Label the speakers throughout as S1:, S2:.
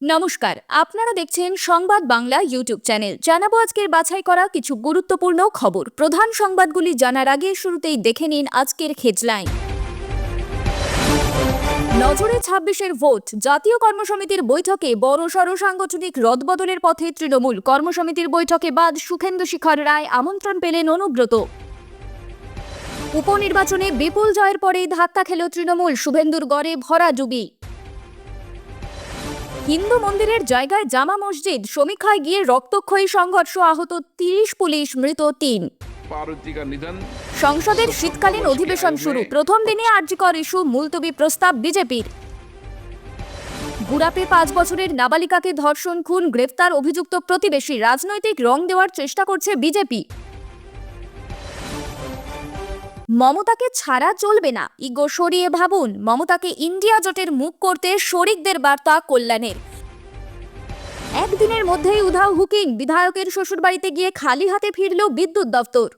S1: নমস্কার, আপনারা দেখছেন সংবাদ বাংলা ইউটিউব চ্যানেল। জানাবো আজকের বাছাই করা কিছু গুরুত্বপূর্ণ খবর। প্রধান সংবাদগুলি জানার আগে শুরুতেই দেখে নিন আজকের হেডলাইন। নজরে ২৬-এর ভোট। জাতীয় কর্মসমিতির বৈঠকে বড়সড় সাংগঠনিক রদবদলের পথে তৃণমূল। কর্মসমিতির বৈঠকে বাদ সুখেন্দু শেখর রায়, আমন্ত্রণ পেলেন অনুব্রত। উপনির্বাচনে বিপুল জয়ের পরেই ধাক্কা খেল তৃণমূল, শুভেন্দুর গড়ে ভরাডুবি। হিন্দু মন্দিরের জায়গায় জামা মসজিদ, সমীক্ষায় গিয়ে রক্তক্ষয়ী সংঘর্ষ, আহত ৩০, পুলিশ মৃত ৩। সংসদের শীতকালীন অধিবেশন শুরু। প্রথম দিনে আরজিকর ইস্যু মুলতবি প্রস্তাব বিজেপির। গুড়াপে ৫ বছরের নাবালিকাকে ধর্ষণ, খুন, গ্রেফতার অভিযুক্ত প্রতিবেশী। রাজনৈতিক রং দেওয়ার চেষ্টা করছে বিজেপি। মমতাকে ছাড়া চলবে না, ইগো সরিয়ে ভাবুন। মমতাকে ইন্ডিয়া জোটের মুখ করতে শরিকদের বার্তা কল্যাণের। একদিনের মধ্যেই উধাও হুকিং, বিধায়কের শ্বশুরবাড়িতে গিয়ে খালি হাতে ফিরল বিদ্যুৎ দপ্তর।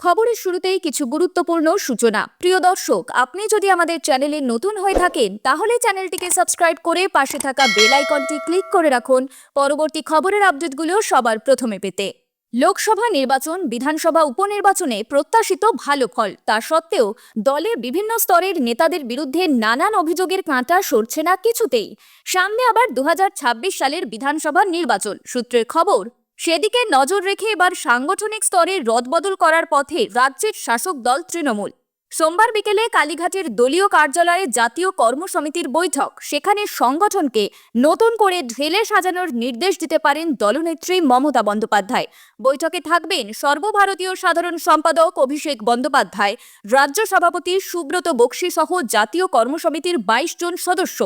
S1: খবরের শুরুতেই কিছু গুরুত্বপূর্ণ সূচনা। প্রিয় দর্শক, আপনি যদি আমাদের চ্যানেলে নতুন হয়ে থাকেন তাহলে চ্যানেলটিকে সাবস্ক্রাইব করে পাশে থাকা বেল আইকনটি ক্লিক করে রাখুন পরবর্তী খবরের আপডেটগুলো সবার প্রথমে পেতে। লোকসভা নির্বাচন, বিধানসভা উপনির্বাচনে প্রত্যাশিত ভালো ফল। তা সত্ত্বেও দলের বিভিন্ন স্তরের নেতাদের বিরুদ্ধে নানান অভিযোগের কাঁটা সরছে না কিছুতেই। সামনে আবার ২০২৬ সালের বিধানসভা নির্বাচন। সূত্রের খবর, সেদিকে নজর রেখে এবার সাংগঠনিক স্তরে রদবদল করার পথে রাজ্যের শাসক দল তৃণমূল। সোমবার বিকেলে কালীঘাটের দলীয় কার্যালয়ে জাতীয় কর্মসমিতির বৈঠক। সেখানে সংগঠনকে নতুন করে ঢেলে সাজানোর নির্দেশ দিতে পারেন দলনেত্রী মমতা বন্দ্যোপাধ্যায়। বৈঠকে থাকবেন সর্বভারতীয় সাধারণ সম্পাদক অভিষেক বন্দ্যোপাধ্যায়, রাজ্য সভাপতি সুব্রত বক্সী সহ জাতীয় কর্মসমিতির ২২ জন সদস্য।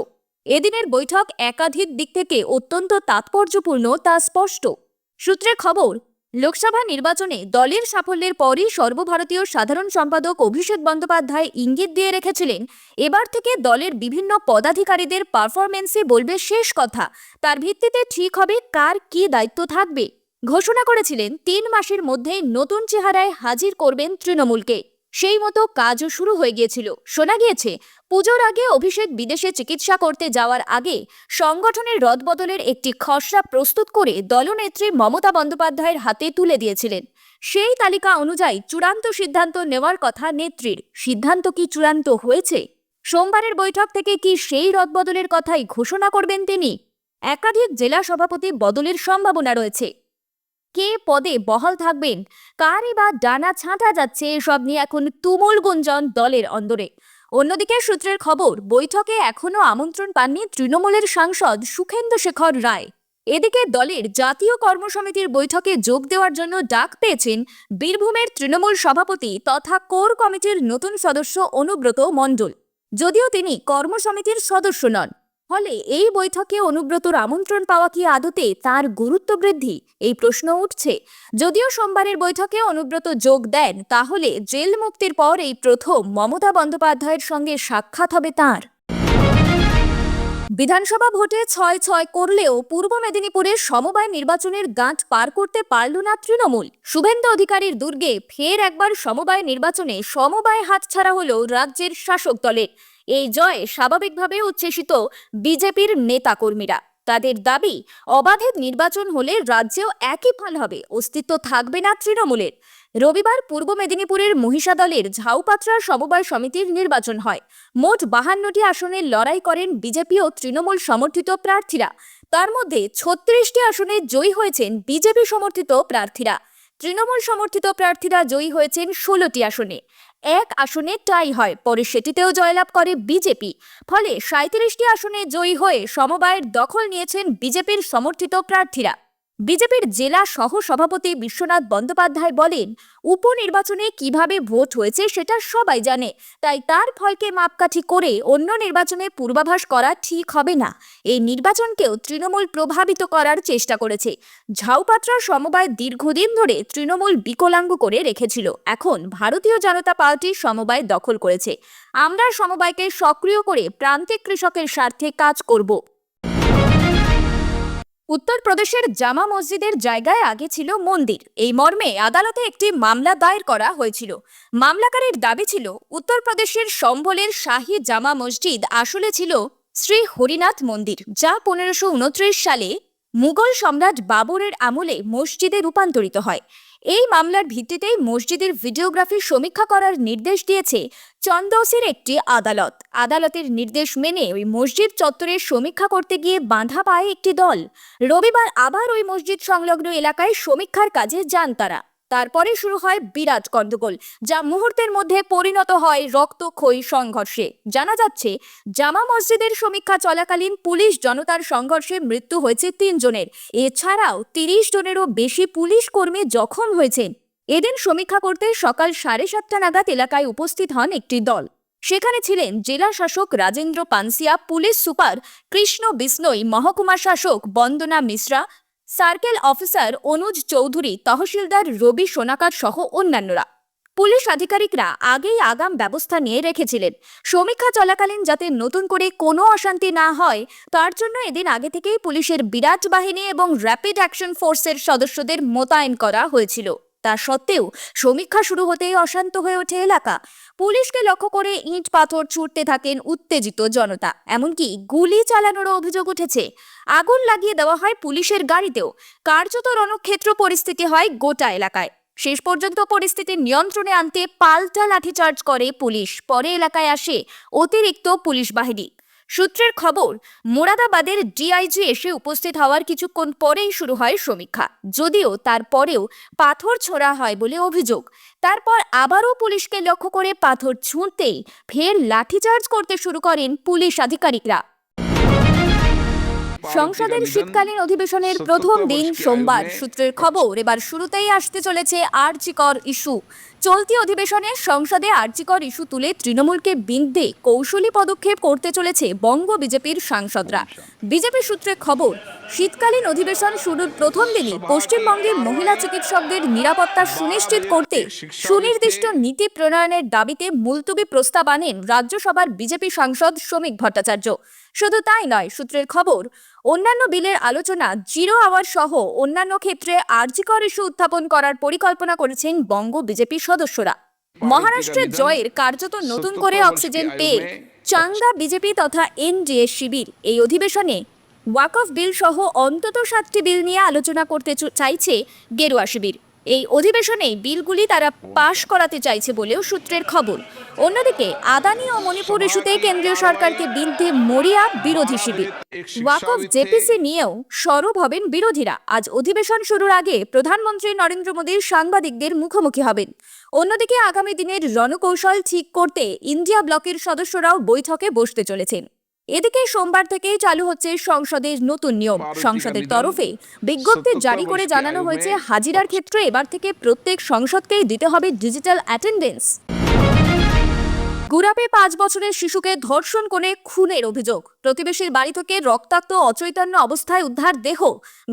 S1: এদিনের বৈঠক একাধিক দিক থেকে অত্যন্ত তাৎপর্যপূর্ণ, তা স্পষ্ট। সূত্রের খবর, লোকসভা নির্বাচনে দলের সাফল্যের পরই সর্বভারতীয় সাধারণ সম্পাদক অভিষেক বন্দ্যোপাধ্যায় ইঙ্গিত দিয়ে রেখেছিলেন এবার থেকে দলের বিভিন্ন পদাধিকারীদের পারফরমেন্সই বলবে শেষ কথা। তার ভিত্তিতে ঠিক হবে কার কী দায়িত্ব থাকবে। ঘোষণা করেছিলেন ৩ মাসের মধ্যেই নতুন চেহারায় হাজির করবেন তৃণমূলকে। সেই মতো কাজও শুরু হয়ে গিয়েছিল। শোনা গিয়েছে পুজোর আগে অভিষেক বিদেশে চিকিৎসা করতে যাওয়ার আগে সংগঠনের রদবদলের একটি খসড়া প্রস্তুত করে দলনেত্রী মমতা বন্দ্যোপাধ্যায়ের হাতে তুলে দিয়েছিলেন। সেই তালিকা অনুযায়ী চূড়ান্ত সিদ্ধান্ত নেওয়ার কথা নেত্রীর। সিদ্ধান্ত কি চূড়ান্ত হয়েছে? সোমবারের বৈঠক থেকে কি সেই রদবদলের কথাই ঘোষণা করবেন তিনি? একাধিক জেলা সভাপতি বদলের সম্ভাবনা রয়েছে। কে পদে বহাল থাকবেন, কারই বা ডানা ছাঁটা যাচ্ছে, এসব নিয়ে এখন তুমুল গুঞ্জন দলের অন্দরে। অন্যদিকে সূত্রের খবর, বৈঠকে এখনো আমন্ত্রণ পাননি তৃণমূলের সাংসদ সুখেন্দু শেখর রায়। এদিকে দলের জাতীয় কর্মসমিতির বৈঠকে যোগ দেওয়ার জন্য ডাক পেয়েছেন বীরভূমের তৃণমূল সভাপতি তথা কোর কমিটির নতুন সদস্য অনুব্রত মণ্ডল। যদিও তিনি কর্মসমিতির সদস্য নন, ফলে এই বৈঠকে অনুব্রতর আমন্ত্রণ পাওয়া কি আদতে তার গুরুত্ব বৃদ্ধি, এই প্রশ্ন উঠছে। যদিও সোমবারের বৈঠকে অনুব্রত যোগ দেন, তাহলে জেল মুক্তির পর এই প্রথম মমতা বন্দ্যোপাধ্যায়ের সঙ্গে সাক্ষাৎ হবে তাঁর। বিধানসভা ভোটে ৬-৬ করলেও পূর্ব মেদিনীপুরের সমবায় নির্বাচনের গাঁট পার করতে পারল না তৃণমূল। শুভেন্দু অধিকারীর দুর্গে ফের একবার সমবায় নির্বাচনে সমবায় হাতছাড়া হল রাজ্যের শাসক দলের। এই জয়ে স্বাভাবিকভাবে উচ্ছ্বসিত বিজেপির নেতাকর্মীরা। তাদের দাবি, অবাধে নির্বাচন হলে রাজ্যেও একই ফল হবে, অস্তিত্ব থাকবে না তৃণমূলের। রবিবার পূর্ব মেদিনীপুরের মহিষাদলের ঝাউপাত্রা সমবায় সমিতির নির্বাচন হয়। মোট ৫২টি আসনে লড়াই করেন বিজেপি ও তৃণমূল সমর্থিত প্রার্থীরা। তার মধ্যে ৩৬টি আসনে জয়ী হয়েছেন বিজেপি সমর্থিত প্রার্থীরা। তৃণমূল সমর্থিত প্রার্থীরা জয়ী হয়েছেন ১৬টি আসনে। এক আসনে টাই হয়, পরে সেটিতেও জয়লাভ করে বিজেপি। ফলে ৩৭টি আসনে জয়ী হয়ে সমবায়ের দখল নিয়েছেন বিজেপির সমর্থিত প্রার্থীরা। বিজেপির জেলা সহ সভাপতি বিশ্বনাথ বন্দ্যোপাধ্যায় বলেন, উপনির্বাচনে কিভাবে ভোট হয়েছে সেটা সবাই জানে, তাই তার ফলকে মাপকাঠি করে অন্য নির্বাচনে পূর্বাভাস করা ঠিক হবে না। এই নির্বাচনকেও তৃণমূল প্রভাবিত করার চেষ্টা করেছে। ঝাউপাত্রা সমবায় দীর্ঘদিন ধরে তৃণমূল বিকলাঙ্গ করে রেখেছিল, এখন ভারতীয় জনতা পার্টি সমবায় দখল করেছে। আমরা সমবায়কে সক্রিয় করে প্রান্তিক কৃষকের স্বার্থে কাজ করব। উত্তরপ্রদেশের জামা মসজিদের জায়গায় আগে ছিল মন্দির, এই মর্মে আদালতে একটি মামলা দায়ের করা হয়েছিল। মামলাকারীর দাবি ছিল, উত্তরপ্রদেশের সম্ভলের শাহী জামা মসজিদ আসলে ছিল শ্রী হরিনাথ মন্দির, যা 1529 সালে মুঘল সম্রাট বাবরের আমলে মসজিদে রূপান্তরিত হয়। এই মামলার ভিত্তিতেই মসজিদের ভিডিওগ্রাফি সমীক্ষা করার নির্দেশ দিয়েছে চন্দৌসির একটি আদালত। আদালতের নির্দেশ মেনে ওই মসজিদ চত্বরে সমীক্ষা করতে গিয়ে বাঁধা পায় একটি দল। রবিবার আবার ওই মসজিদ সংলগ্ন এলাকায় সমীক্ষার কাজে যান তারা। তারপরে শুরু হয় বিরাট গন্ডগোল, যা মুহূর্তের মধ্যে পরিণত হয় রক্তক্ষয়ী সংঘর্ষে। জানা যাচ্ছে, জামা মসজিদের সমীক্ষা চলাকালীন পুলিশ জনতার সংঘর্ষে মৃত্যু হয়েছে 3 জনের। এছাড়াও 30 জনেরও বেশি পুলিশ কর্মী জখম হয়েছেন। এদিন সমীক্ষা করতে সকাল 7:30 নাগাদ এলাকায় উপস্থিত হন একটি দল। সেখানে ছিলেন জেলা শাসক রাজেন্দ্র পানসিয়া, পুলিশ সুপার কৃষ্ণ বিষ্ণই, মহকুমা শাসক বন্দনা মিশ্রা, সার্কেল অফিসার অনুজ চৌধুরী, তহসিলদার রবি সোনাকার সহ অন্যান্যরা। পুলিশ আধিকারিকরা আগেই আগাম ব্যবস্থা নিয়ে রেখেছিলেন সমীক্ষা চলাকালীন যাতে নতুন করে কোনো অশান্তি না হয়। তার জন্য এদিন আগে থেকেই পুলিশের বিরাট বাহিনী এবং র্যাপিড অ্যাকশন ফোর্সের সদস্যদের মোতায়েন করা হয়েছিল। তা সত্ত্বেও সমীক্ষা শুরু হতেই অশান্ত হয়ে ওঠে এলাকা। পুলিশকে লক্ষ্য করে ইট পাথর ছুটতে থাকেন উত্তেজিত জনতা, এমনকি গুলি চালানোরও অভিযোগ উঠেছে। আগুন লাগিয়ে দেওয়া হয় পুলিশের গাড়িতেও। কার্যত রণক্ষেত্র পরিস্থিতি হয় গোটা এলাকায়। শেষ পর্যন্ত পরিস্থিতি নিয়ন্ত্রণে আনতে পাল্টা লাঠিচার্জ করে পুলিশ। পরে এলাকায় আসে অতিরিক্ত পুলিশ বাহিনী। সূত্রের খবর, মোরাদাবাদের ডিআইজি এসে উপস্থিত হওয়ার কিছুক্ষণ পরেই শুরু হয় সমীক্ষা। যদিও তারপরেও পাথর ছোড়া হয় বলে অভিযোগ। তারপর আবারও পুলিশকে লক্ষ্য করে পাথর ছুঁড়তেই ফের লাঠিচার্জ করতে শুরু করেন পুলিশ আধিকারিকরা। সংসদের শীতকালীন অধিবেশনের প্রথম দিন সোমবার। সূত্রের খবর, এবার শুরুতেই আসতে চলেছে আরজিকর ইস্যু। চলতি অধিবেশনে সংসদে আরজিকর ইস্যু তুলে তৃণমূলকে বিঁধতে কৌশলী পদক্ষেপ করতে চলেছে বঙ্গ বিজেপির সাংসদরা। বিজেপি সূত্রে খবর, শীতকালীন অধিবেশন শুরুর প্রথম দিনই পশ্চিমবঙ্গের মহিলা চিকিৎসকদের নিরাপত্তা সুনিশ্চিত করতে সুনির্দিষ্ট নীতি প্রণয়নের দাবিতে মুলতুবি প্রস্তাব আনেন রাজ্যসভার বিজেপি সাংসদ শ্রমিক ভট্টাচার্য। শুধু তাই নয়, সূত্রের খবর, অন্যান্য বিলের আলোচনা, 0 আওয়ার সহ অন্যান্য ক্ষেত্রে আরজিকর ইস্যু উত্থাপন করার পরিকল্পনা করেছেন বঙ্গ বিজেপির সদস্যরা। মহারাষ্ট্রের জয়ের কার্যত নতুন করে অক্সিজেন পেয়ে চাঙ্গা বিজেপি তথা এনডিএ শিবির এই অধিবেশনে ওয়াকফ বিল সহ অন্তত 7টি বিল নিয়ে আলোচনা করতে চাইছে গেরুয়া শিবির। এই অধিবেশনে বিলগুলি তারা পাশ করাতে চাইছে বলেও সূত্রের খবর। অন্যদিকে আদানি ও মণিপুর ইস্যুতে কেন্দ্রীয় সরকারকে বিরুদ্ধে মরিয়া বিরোধী শিবির। ওয়াকফ জেপিসি নিয়েও সরব হবেন বিরোধীরা। আজ অধিবেশন শুরুর আগে প্রধানমন্ত্রী নরেন্দ্র মোদী সাংবাদিকদের মুখোমুখি হবেন। অন্যদিকে আগামী দিনের রণকৌশল ঠিক করতে ইন্ডিয়া ব্লকের সদস্যরাও বৈঠকে বসতে চলেছেন। এদিকে সোমবার থেকেই চালু হচ্ছে সংসদের নতুন নিয়ম। সংসদের তরফে বিজ্ঞপ্তি জারি করে জানানো হয়েছে, হাজিরার ক্ষেত্রে এবার থেকে প্রত্যেক সংসদকেই দিতে হবে ডিজিটাল অ্যাটেন্ডেন্স। গুরাপে 5 বছরের শিশুকে ধর্ষণ করে খুনের অভিযোগ। প্রতিবেশীর বাড়ি থেকে রক্তাক্ত অচৈতন্য অবস্থায় উদ্ধার দেহ।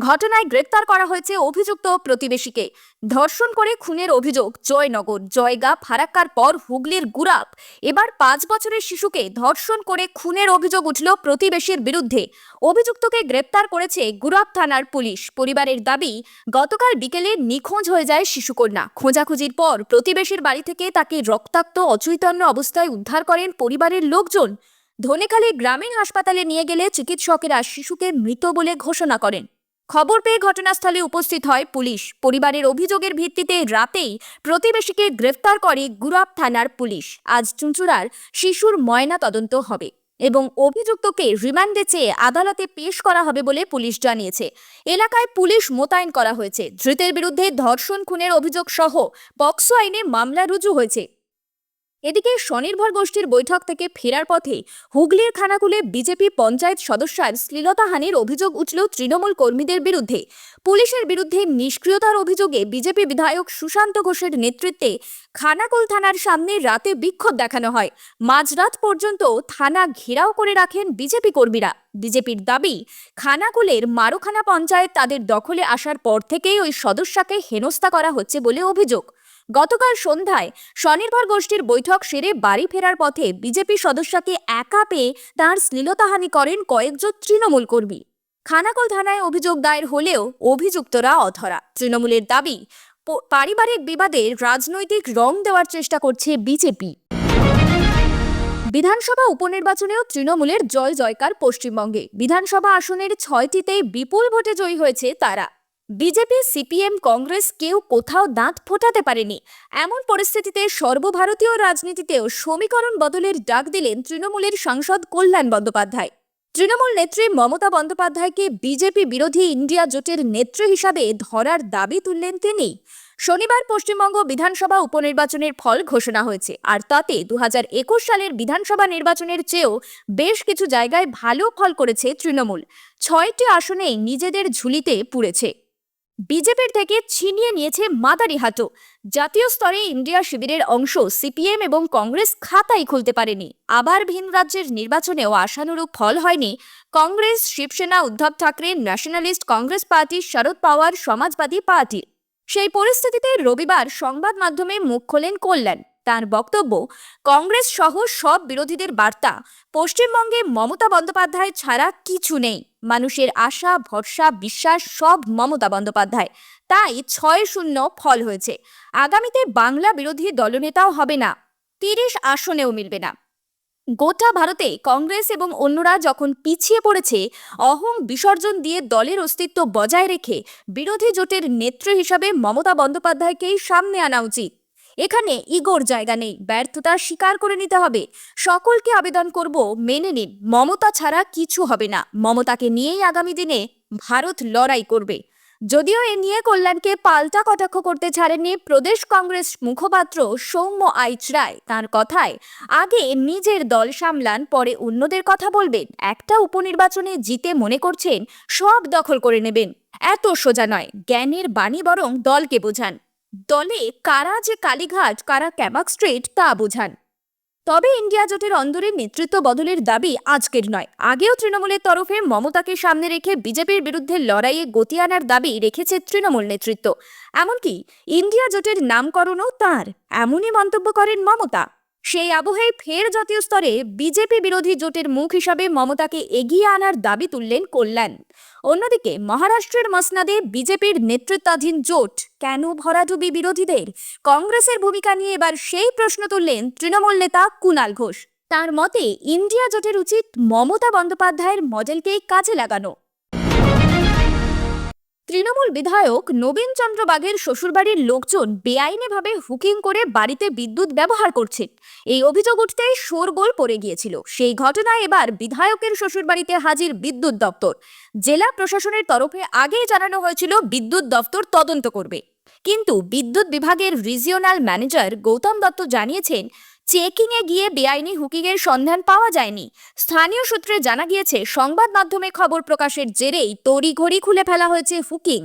S1: ঘটনায় গ্রেপ্তার করা হয়েছে অভিযুক্ত প্রতিবেশীকে। ধর্ষণ করে খুনের অভিযোগ জয়নগর, জয়গা, ফারাক্কার পর হুগলির গুরাপ। এবার 5 বছরের শিশুকে ধর্ষণ করে খুনের অভিযোগ উঠল প্রতিবেশীর বিরুদ্ধে। অভিযুক্তকে গ্রেপ্তার করেছে গুরাপ থানার পুলিশ। পরিবারের দাবি, গতকাল বিকেলে নিখোঁজ হয়ে যায় শিশুকন্যা। খোঁজাখুঁজির পর প্রতিবেশীর বাড়ি থেকে তাকে রক্তাক্ত অচৈতন্য অবস্থায় উদ্ধার করেন পরিবারের লোকজন। ধনেখালী গ্রামীণ হাসপাতালে নিয়ে গেলে চিকিৎসকেরা শিশুকে মৃত বলে ঘোষণা করেন। খবর পেয়ে ঘটনাস্থলে উপস্থিত হয় পুলিশ। পরিবারের অভিযোগের ভিত্তিতে রাতেই প্রতিবেশীকে গ্রেফতার করে গুরাপ থানার পুলিশ। আজ চুঁচুড়ার শিশুর ময়না তদন্ত হবে এবং অভিযুক্তকে রিমান্ডে চেয়ে আদালতে পেশ করা হবে বলে পুলিশ জানিয়েছে। এলাকায় পুলিশ মোতায়েন করা হয়েছে। ধৃতের বিরুদ্ধে ধর্ষণ খুনের অভিযোগ সহ পক্সো আইনে মামলা রুজু হয়েছে। এদিকে স্বনির্ভর গোষ্ঠীর বৈঠক থেকে ফেরার পথে হুগলির খানাকুলে বিজেপি পঞ্চায়েত সদস্যার শ্লীলতাহানির অভিযোগ উঠল তৃণমূল কর্মীদের বিরুদ্ধে। পুলিশের বিরুদ্ধে নিষ্ক্রিয়তার অভিযোগে বিজেপি বিধায়ক সুশান্ত ঘোষের নেতৃত্বে খানাকুল থানার সামনে রাতে বিক্ষোভ দেখানো হয়। মাঝরাত পর্যন্ত থানা ঘেরাও করে রাখেন বিজেপি কর্মীরা। বিজেপির দাবি, খানাকুলের মারুখানা পঞ্চায়েত তাদের দখলে আসার পর থেকেই ওই সদস্যাকে হেনস্থা করা হচ্ছে বলে অভিযোগ। গতকাল সন্ধ্যায় স্বনির্ভর গোষ্ঠীর বৈঠক সেরে বাড়ি ফেরার পথে বিজেপি সদস্যকে একা পেয়ে তাঁর শ্লীলতাহানি করেন কয়েকজন তৃণমূল কর্মী। খানাকুল থানায় অভিযোগ দায়ের হলেও অভিযুক্তরা অধরা। তৃণমূলের দাবি, পারিবারিক বিবাদে রাজনৈতিক রং দেওয়ার চেষ্টা করছে বিজেপি। বিধানসভা উপনির্বাচনেও তৃণমূলের জয় জয়কার পশ্চিমবঙ্গে। বিধানসভা আসনের 6টিতেই বিপুল ভোটে জয়ী হয়েছে তারা। বিজেপি, সিপিএম, কংগ্রেস কেউ কোথাও দাঁত ফোটাতে পারেনি। এমন পরিস্থিতিতে সর্বভারতীয় রাজনীতিতেও সমীকরণ বদলের ডাক দিলেন তৃণমূলের সাংসদ কল্যাণ বন্দ্যোপাধ্যায়। তৃণমূল নেত্রী মমতা বন্দ্যোপাধ্যায়কে বিজেপি বিরোধী ইন্ডিয়া জোটের নেত্রী হিসাবে ধরার দাবি তুললেন তিনি। শনিবার পশ্চিমবঙ্গ বিধানসভা উপনির্বাচনের ফল ঘোষণা হয়েছে, আর তাতে 2021 সালের বিধানসভা নির্বাচনের চেয়েও বেশ কিছু জায়গায় ভালো ফল করেছে তৃণমূল। 6টি আসনেই নিজেদের ঝুলিতে পুড়েছে। বিজেপির থেকে ছিনিয়ে নিয়েছে মাদারিহাটও। জাতীয় স্তরে ইন্ডিয়া শিবিরের অংশ সিপিএম এবং কংগ্রেস খাতাই খুলতে পারেনি। আবার ভিন রাজ্যের নির্বাচনেও আশানুরূপ ফল হয়নি কংগ্রেস, শিবসেনা, উদ্ধব ঠাকরে, ন্যাশনালিস্ট কংগ্রেস পার্টি, শরদ পাওয়ার, সমাজবাদী পার্টির। সেই পরিস্থিতিতে রবিবার সংবাদ মাধ্যমে মুখ খোলেন কল্যাণ। তার বক্তব্য, কংগ্রেস সহ সব বিরোধীদের বার্তা, পশ্চিমবঙ্গে মমতা বন্দ্যোপাধ্যায় ছাড়া কিছু নেই। মানুষের আশা, ভরসা, বিশ্বাস সব মমতা বন্দ্যোপাধ্যায়। তাই 6-0 ফল হয়েছে। আগামীতে বাংলা বিরোধী দলনেতাও হবে না, 30 আসনেও মিলবে না। গোটা ভারতে কংগ্রেস এবং অন্যরা যখন পিছিয়ে পড়েছে, অহং বিসর্জন দিয়ে দলের অস্তিত্ব বজায় রেখে বিরোধী জোটের নেত্রী হিসাবে মমতা বন্দ্যোপাধ্যায়কেই সামনে আনা উচিত। এখানে ইগোর জায়গা নেই, ব্যর্থতা স্বীকার করে নিতে হবে। সকলকে আবেদন করব, মেনে নিন, মমতা ছাড়া কিছু হবে না। মমতাকে নিয়েই আগামী দিনে ভারত লড়াই করবে। যদিও এ নিয়ে কল্যাণকে পাল্টা কটাক্ষ করতে ছাড়েননি প্রদেশ কংগ্রেস মুখপাত্র সৌম্য আইচ রায়। তাঁর কথায়, আগে নিজের দল সামলান, পরে অন্যদের কথা বলবেন। একটা উপনির্বাচনে জিতে মনে করছেন সব দখল করে নেবেন, এত সোজা নয়। জ্ঞানের বাণী বরং দলকে বোঝান। দলে কারা যে কালীঘাট, কারা ক্যাবাক স্ট্রিট তা বোঝান। তবে ইন্ডিয়া জোটের অন্দরের নেতৃত্ব বদলের দাবি আজকের নয়। আগেও তৃণমূলের তরফে মমতাকে সামনে রেখে বিজেপির বিরুদ্ধে লড়াইয়ে গতি আনার দাবি রেখেছে তৃণমূল নেতৃত্ব। এমনকি ইন্ডিয়া জোটের নামকরণও তাঁর। এমনই মন্তব্য করেন মমতা। সেই আবহে ফের জাতীয় স্তরে বিজেপি বিরোধী জোটের মুখ হিসাবে মমতাকে এগিয়ে আনার দাবি তুললেন কল্যাণ। অন্যদিকে মহারাষ্ট্রের মসনাদে বিজেপির নেতৃত্বাধীন জোট কেন ভরাডুবি বিরোধীদের? কংগ্রেসের ভূমিকা নিয়ে এবার সেই প্রশ্ন তুললেন তৃণমূল নেতা কুণাল ঘোষ। তার মতে, ইন্ডিয়া জোটের উচিত মমতা বন্দ্যোপাধ্যায়ের মডেলকেই কাজে লাগানো। তৃণমূল বিধায়ক নবীন চন্দ্র বাঘের শ্বশুরবাড়ির লোকজন বেআইনিভাবে হুকিং করে বাড়িতে বিদ্যুৎ ব্যবহার করছেন। এই অভিযোগ উঠতেই শোরগোল পড়ে গিয়েছিল। সেই ঘটনায় এবার বিধায়কের শ্বশুরবাড়িতে হাজির বিদ্যুৎ দপ্তর। জেলা প্রশাসনের তরফে আগেই জানানো হয়েছিল বিদ্যুৎ দপ্তর তদন্ত করবে, কিন্তু বিদ্যুৎ বিভাগের রিজিওনাল ম্যানেজার গৌতম দত্ত জানিয়েছেন, চেকিংয়ে গিয়ে বেআইনি হুকিংয়ের সন্ধান পাওয়া যায়নি। স্থানীয় সূত্রে জানা গিয়েছে, সংবাদ মাধ্যমে খবর প্রকাশের জেরেই তড়িঘড়ি খুলে ফেলা হয়েছে হুকিং।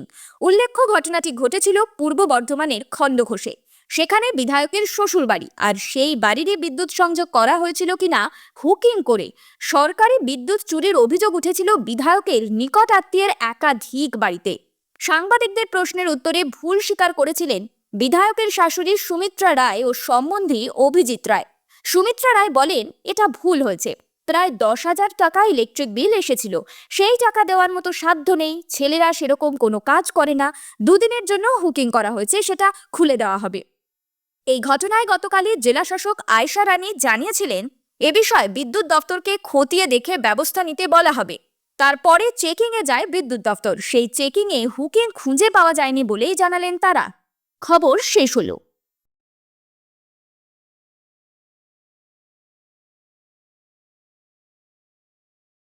S1: উল্লেখ্য, ঘটনাটি ঘটেছিল পূর্ব বর্ধমানের খণ্ডঘোষে। সেখানে বিধায়কের শ্বশুরবাড়ি, আর সেই বাড়িরই বিদ্যুৎ সংযোগ করা হয়েছিল কিনা হুকিং করে। সরকারি বিদ্যুৎ চুরির অভিযোগ উঠেছিল বিধায়কের নিকট আত্মীয়ের একাধিক বাড়িতে। সাংবাদিকদের প্রশ্নের উত্তরে ভুল স্বীকার করেছিলেন বিধায়কের শাশুড়ি সুমিত্রা রায় ও সম্বন্ধী অভিজিৎ রায়। সুমিত্রা রায় বলেন, এটা ভুল হয়েছে। প্রায় 10,000 টাকা ইলেকট্রিক বিল এসেছিল, সেই টাকা দেওয়ার মতো সাধ্য নেই। ছেলেরা সেরকম কোনো কাজ করে না। 2 দিনের জন্য হুকিং করা হয়েছে, সেটা খুলে দেওয়া হবে। এই ঘটনায় গতকালই জেলা শাসক আয়েশা রানী জানিয়েছিলেন, এ বিষয়ে বিদ্যুৎ দপ্তরকে খতিয়ে দেখে ব্যবস্থা নিতে বলা হবে। তারপরে চেকিংয়ে যায় বিদ্যুৎ দপ্তর। সেই চেকিংয়ে হুকিং খুঁজে পাওয়া যায়নি বলেই জানালেন তারা। খবর শেষ হলো।